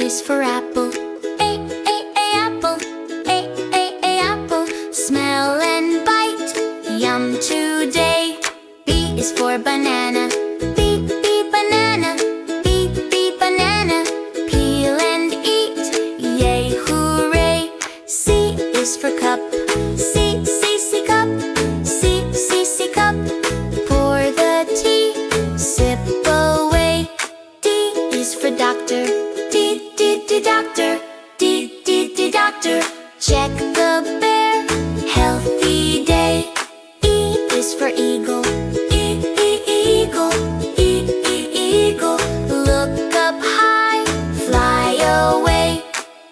is for apple. A apple. A apple. Smell and bite, yum today. B is for banana. B banana. B banana. Peel and eat, yay hooray. C is for cup. C cup. C cup. Pour the tea, sip away. D is for doctor. D doctor. D doctor. Check the bear, healthy day. E is for eagle. Eagle. Eagle. Look up high, fly away.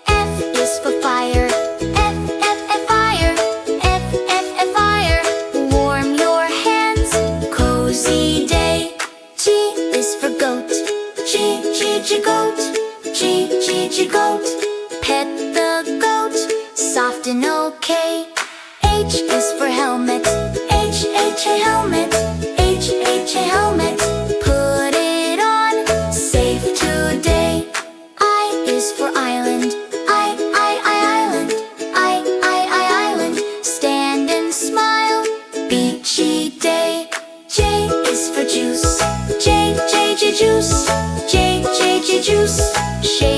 F is for fire. Fire. Fire. Warm your hands, cozy day. G is for goat. G goat. G goat. Pet the goat, soft and okay. H is for helmet. H helmet. H helmet. Put it on, safe today. I is for island. Island. Island. Stand and smile, beachy day. J is for juice. J juice. J juice. Shake